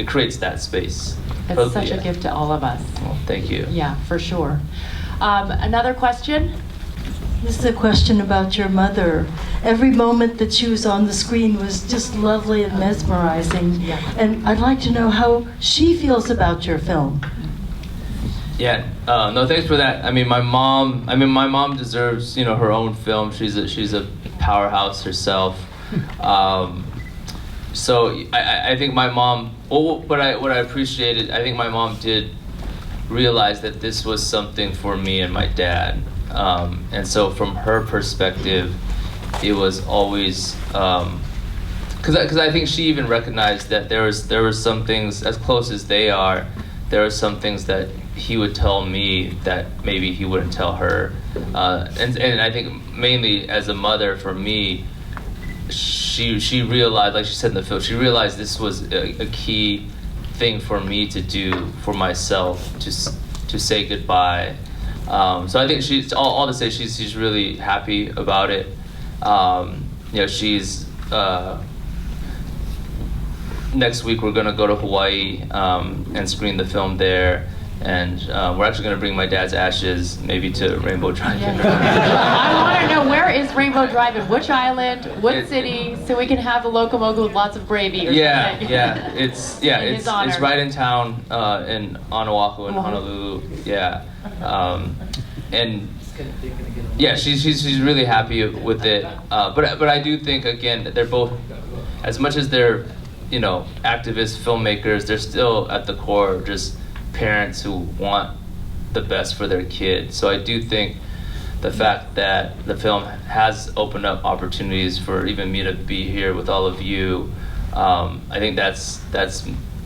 O: creates that space.
B: It's such a gift to all of us.
O: Well, thank you.
B: Yeah, for sure. Another question?
Q: This is a question about your mother. Every moment that she was on the screen was just lovely and mesmerizing.
B: Yeah.
Q: And I'd like to know how she feels about your film.
O: Yeah, no, thanks for that. My mom deserves, her own film. She's a powerhouse herself. So I think my mom, what I appreciated, I think my mom did realize that this was something for me and my dad. And so from her perspective, it was always, because I think she even recognized that there was some things, as close as they are, there are some things that he would tell me that maybe he wouldn't tell her. And I think mainly as a mother, for me, she realized, like she said in the film, she realized this was a key thing for me to do for myself, to say goodbye. So I think she's all to say she's really happy about it. She's next week we're gonna go to Hawaii and screen the film there. And we're actually going to bring my dad's ashes maybe to Rainbow Drive-In.
B: I want to know, where is Rainbow Drive-In? Which island? What city? So we can have a locomotive with lots of gravy or something.
O: It's right in town in on Oahu in Honolulu. Yeah, and yeah, she's really happy with it. But I do think, again, that they're both, as much as they're activists, filmmakers, they're still at the core just parents who want the best for their kids. So I do think the fact that the film has opened up opportunities for even me to be here with all of you, I think that's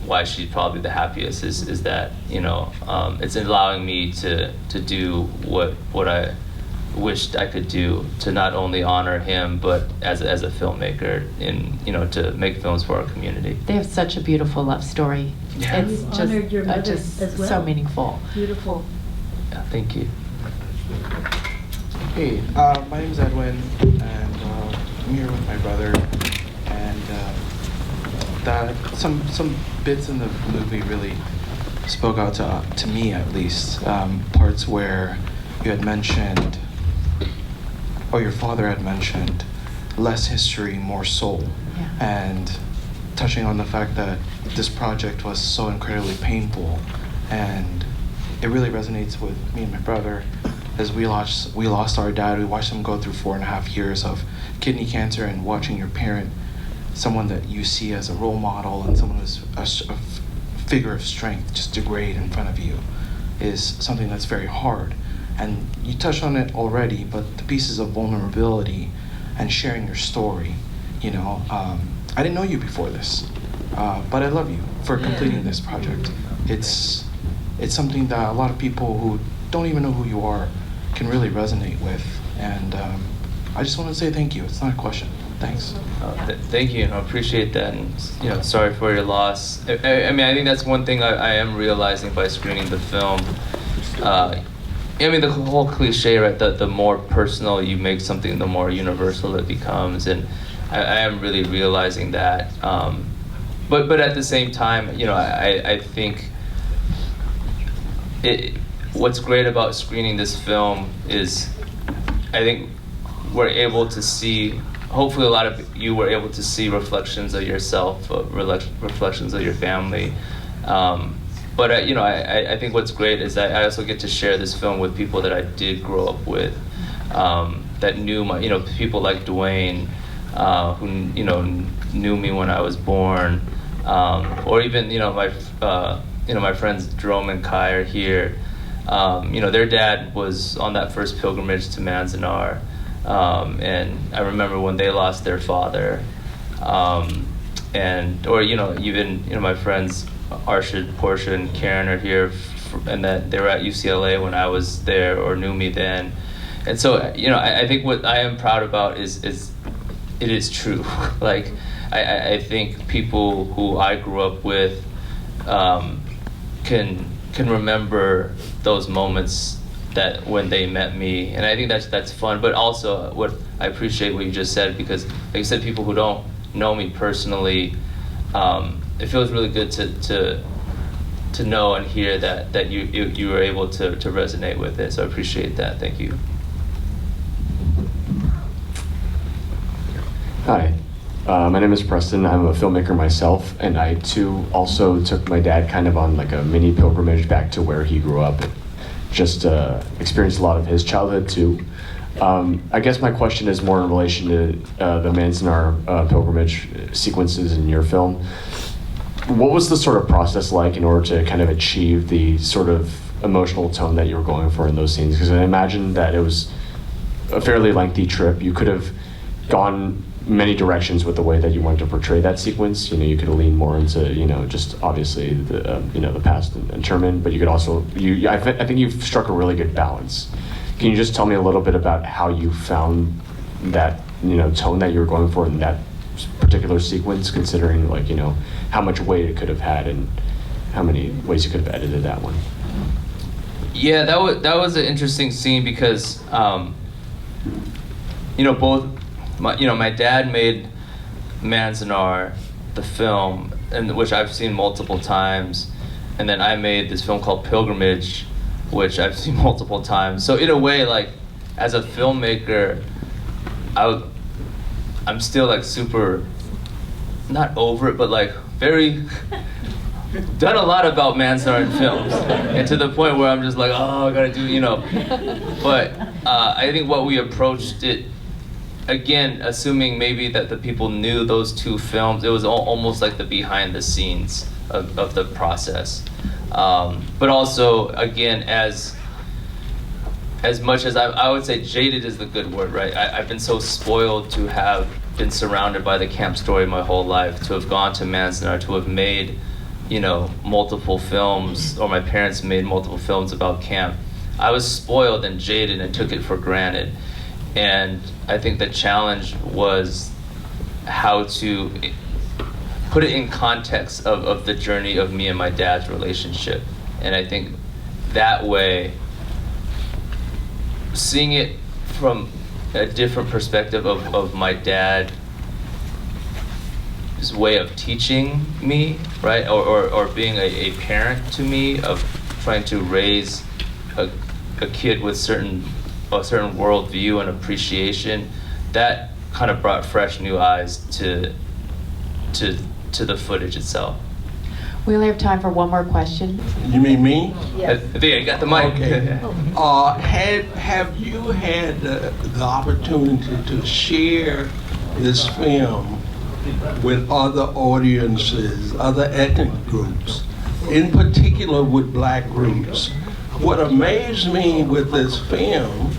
O: why she's probably the happiest, is that it's allowing me to do what I wished I could do, to not only honor him but as a filmmaker, to make films for our community.
B: They have such a beautiful love story.
O: Yeah.
B: It's
Q: honored your mother
B: just
Q: as well.
B: so meaningful.
Q: Beautiful.
O: Yeah, thank you.
R: Hey, my name is Edwin, and I'm here with my brother. And some bits in the movie really spoke out to me, at least. Parts where you had mentioned, or your father had mentioned, less history, more soul.
B: Yeah.
R: And touching on the fact that this project was so incredibly painful, and it really resonates with me and my brother, as we lost our dad. We watched him go through 4.5 years of kidney cancer, and watching your parent, someone that you see as a role model and someone who's a figure of strength, just degrade in front of you, is something that's very hard. And you touched on it already, but the pieces of vulnerability and sharing your story, I didn't know you before this, but I love you for completing this project. It's something that a lot of people who don't even know who you are can really resonate with, and I just want to say thank you. It's not a question. Thanks.
O: Thank you, and I appreciate that, and sorry for your loss. I think that's one thing I am realizing by screening the film. The whole cliche, right? The more personal you make something, the more universal it becomes, and I am really realizing that. But at the same time, I think what's great about screening this film is, I think we're able to see, hopefully a lot of you were able to see reflections of yourself, reflections of your family. But I think what's great is that I also get to share this film with people that I did grow up with, that knew people like Dwayne, who knew me when I was born, or even my friends Jerome and Kai are here. Their dad was on that first pilgrimage to Manzanar, and I remember when they lost their father, even my friends Arshad, Portia, and Karen are here, and that they were at UCLA when I was there or knew me then. And so, I think what I am proud about is it is true. Like, I think people who I grew up with can remember those moments that when they met me, and I think that's fun. But also, what I appreciate what you just said, because like you said, people who don't know me personally, it feels really good to know and hear that you were able to resonate with it. So I appreciate that. Thank you.
S: Hi, my name is Preston. I'm a filmmaker myself, and I too also took my dad kind of on like a mini pilgrimage back to where he grew up and just experienced a lot of his childhood too. I guess my question is more in relation to the Manzanar pilgrimage sequences in your film. What was the sort of process like in order to kind of achieve the sort of emotional tone that you were going for in those scenes? Because I imagine that it was a fairly lengthy trip. You could have gone many directions with the way that you wanted to portray that sequence. You could lean more into, just obviously the past and Sherman, but you could also, I think you've struck a really good balance. Can you just tell me a little bit about how you found that, tone that you were going for in that particular sequence, considering how much weight it could have had and how many ways you could have edited that one?
O: Yeah, that was an interesting scene because, my dad made Manzanar, the film, and which I've seen multiple times, and then I made this film called Pilgrimage, which I've seen multiple times. So in a way, like, as a filmmaker, I'm still like super, not over it, but like very done a lot about Manzanar in films, and to the point where I'm just like, oh, I gotta do, But I think what we approached it, again, assuming maybe that the people knew those two films, it was almost like the behind the scenes of the process. But also, again, as much as I would say jaded is the good word, right? I've been so spoiled to have been surrounded by the camp story my whole life, to have gone to Manzanar, to have made, multiple films, or my parents made multiple films about camp. I was spoiled and jaded and took it for granted. And I think the challenge was how to put it in context of the journey of me and my dad's relationship. And I think that way, seeing it from a different perspective of my dad's way of teaching me, right? Or being a parent to me, of trying to raise a kid with a certain worldview and appreciation, that kind of brought fresh new eyes to the footage itself.
B: We only have time for one more question.
T: You mean me?
B: Yes.
O: There, you got the mic.
T: Okay. Have you had the opportunity to share this film with other audiences, other ethnic groups, in particular with black groups? What amazed me with this film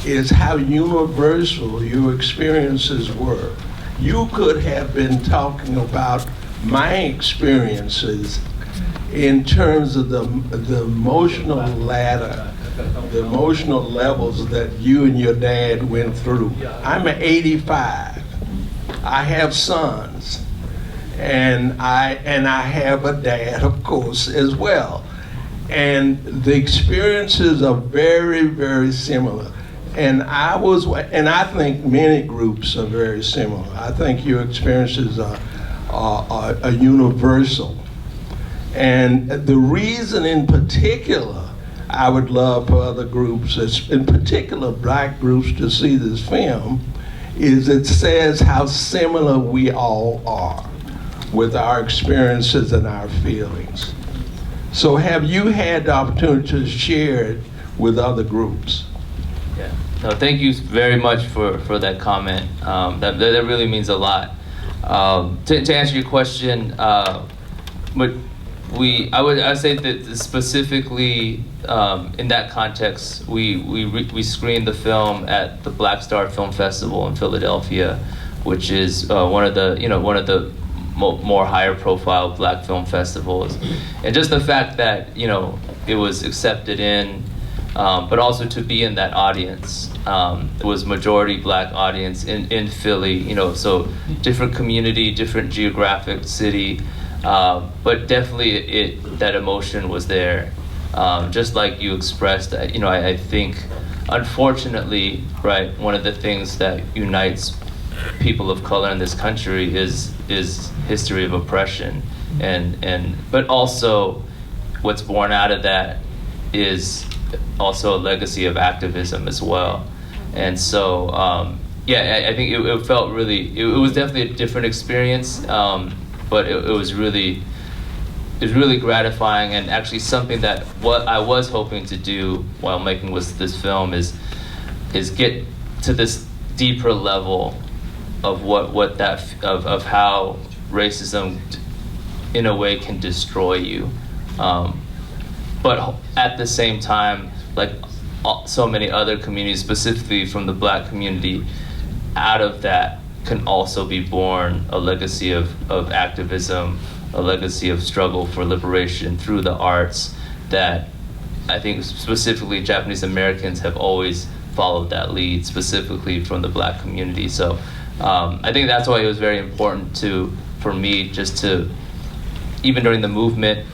T: is how universal your experiences were. You could have been talking about my experiences in terms of the emotional ladder, the emotional levels that you and your dad went through. I'm 85. I have sons, and I have a dad, of course, as well. And the experiences are very, very similar. And I think many groups are very similar. I think your experiences are universal. And the reason in particular I would love for other groups, in particular black groups, to see this film is it says how similar we all are with our experiences and our feelings. So have you had the opportunity to share it with other groups?
O: Yeah. No, thank you very much for that comment. That really means a lot. To answer your question, but I would say that specifically in that context, we screened the film at the Black Star Film Festival in Philadelphia, which is one of the more higher profile black film festivals, and just the fact that it was accepted in, but also to be in that audience. It was majority black audience in Philly, so different community, different geographic city, but definitely that emotion was there, just like you expressed. I think, unfortunately, right, one of the things that unites people of color in this country is history of oppression, but also what's born out of that is also a legacy of activism as well. And so I think it felt really, it was definitely a different experience, but it was really gratifying, and actually something that what I was hoping to do while making this film is get to this deeper level of of how racism in a way can destroy you, but at the same time, like so many other communities, specifically from the black community, out of that can also be born a legacy of activism, a legacy of struggle for liberation through the arts that I think specifically Japanese Americans have always followed that lead, specifically from the black community. So I think that's why it was very important for me just to, even during the movement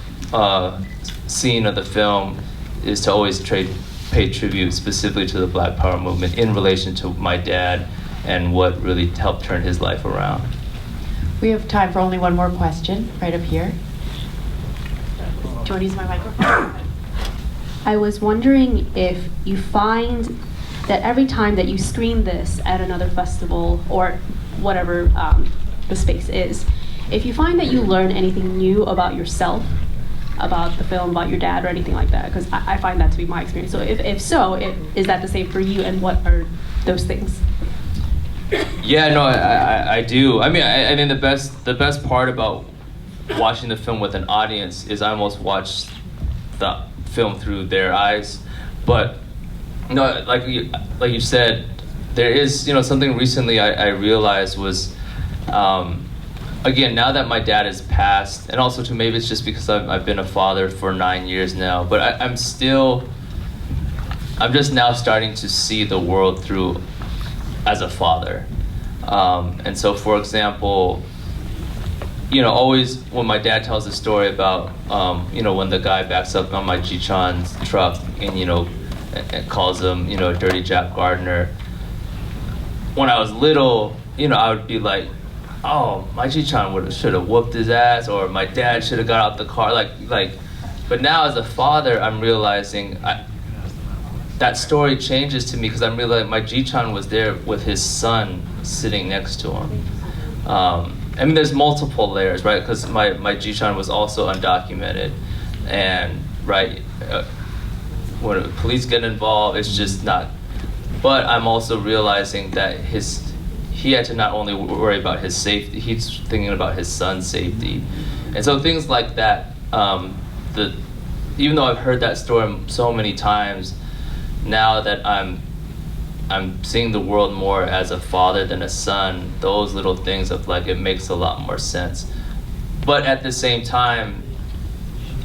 O: scene of the film, is to always pay tribute specifically to the Black Power movement in relation to my dad and what really helped turn his life around.
B: We have time for only one more question, right up here. Do you want to use my microphone?
U: I was wondering if you find that every time that you screen this at another festival or whatever the space is, if you find that you learn anything new about yourself, about the film, about your dad, or anything like that, because I find that to be my experience. So if so, is that the same for you, and what are those things?
O: Yeah, no, I do. I mean, I think the best part about watching the film with an audience is I almost watch the film through their eyes. But no, like you said, there is something recently I realized was, again, now that my dad has passed, and also too, maybe it's just because I've been a father for 9 years now, but I'm just now starting to see the world through as a father. And so, for example, always when my dad tells a story about, when the guy backs up on my Ji-chan's truck and calls him, a dirty Jap gardener. When I was little, I would be like, oh, my Ji-chan should have whooped his ass, or my dad should have got out the car, but now as a father, I'm realizing that story changes to me because I'm realizing my Ji-chan was there with his son sitting next to him. I mean, there's multiple layers, right? Because my Ji-chan was also undocumented, and when police get involved, it's just not. But I'm also realizing that he had to not only worry about his safety, he's thinking about his son's safety. And so things like that, even though I've heard that story so many times, now that I'm seeing the world more as a father than a son, those little things of it makes a lot more sense. But at the same time,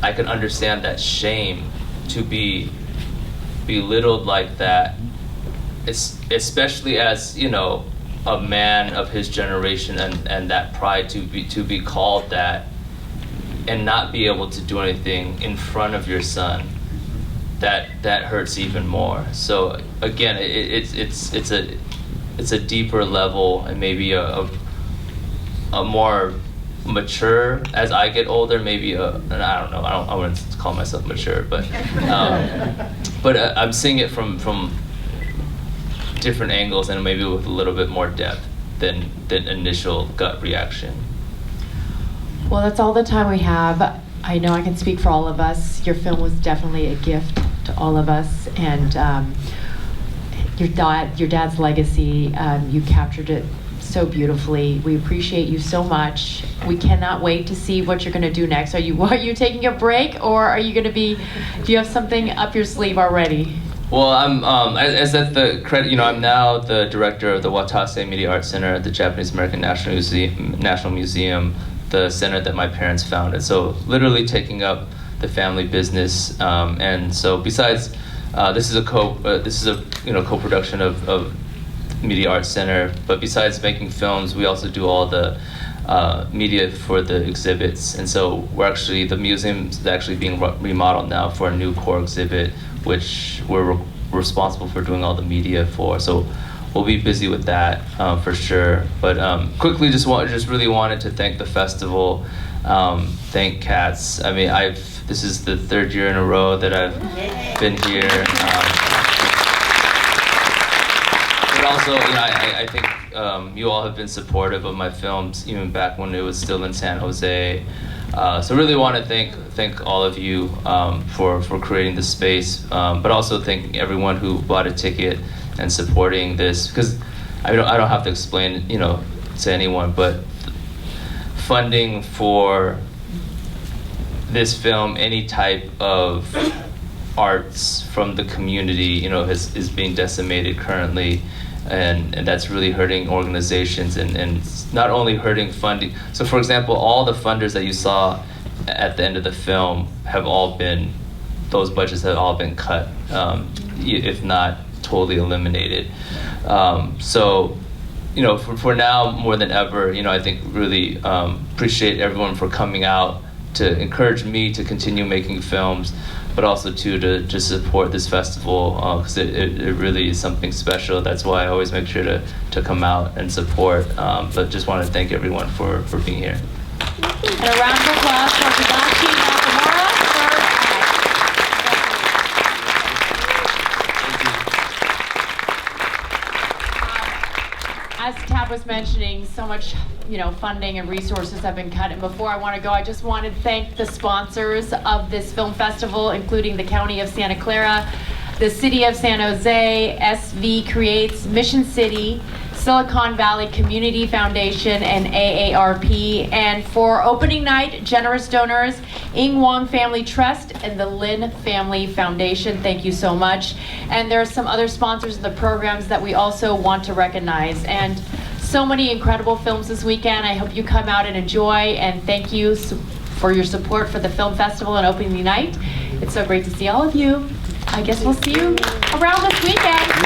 O: I can understand that shame to be belittled like that, especially as, a man of his generation, and that pride to be called that and not be able to do anything in front of your son, that hurts even more. So again, it's a deeper level, and maybe a more mature as I get older, maybe and I don't know, I wouldn't call myself mature, but I'm seeing it from different angles, and maybe with a little bit more depth than initial gut reaction.
B: Well, that's all the time we have. I know I can speak for all of us. Your film was definitely a gift to all of us, and your dad's legacy, you captured it so beautifully. We appreciate you so much. We cannot wait to see what you're going to do next. Are you taking a break, or are you going to be? Do you have something up your sleeve already?
O: Well, I'm as at the credit. I'm now the director of the Watase Media Arts Center at the Japanese American National Museum, the center that my parents founded. So literally taking up the family business. And so besides, this is a co-production of Media Arts Center. But besides making films, we also do all the media for the exhibits. And so the museum's actually being remodeled now for a new core exhibit, which we're responsible for doing all the media for. So we'll be busy with that for sure. But quickly, just really wanted to thank the festival, thank Cats. I mean, this is the 3rd year in a row that I've been here. But also, I think you all have been supportive of my films even back when it was still in San Jose. So really want to thank all of you for creating this space, but also thank everyone who bought a ticket and supporting this, because I don't have to explain to anyone, but funding for this film, any type of arts from the community, is being decimated currently. And that's really hurting organizations and not only hurting funding. So for example, all the funders that you saw at the end of the film those budgets have all been cut, if not totally eliminated. So, for now more than ever, I think really appreciate everyone for coming out to encourage me to continue making films, but also to support this festival, because it really is something special. That's why I always make sure to come out and support. But just want to thank everyone for being here.
B: And a round of applause for Tadashi Nakamura As Tab was mentioning, so much funding and resources have been cut. And before I want to go, I just want to thank the sponsors of this film festival, including the County of Santa Clara, the City of San Jose, SV Creates, Mission City, Silicon Valley Community Foundation, and AARP. And for opening night, generous donors, Ing Wong Family Trust and the Lin Family Foundation. Thank you so much. And there are some other sponsors of the programs that we also want to recognize. And so many incredible films this weekend. I hope you come out and enjoy, and thank you for your support for the film festival and opening night. It's so great to see all of you. I guess we'll see you around this weekend.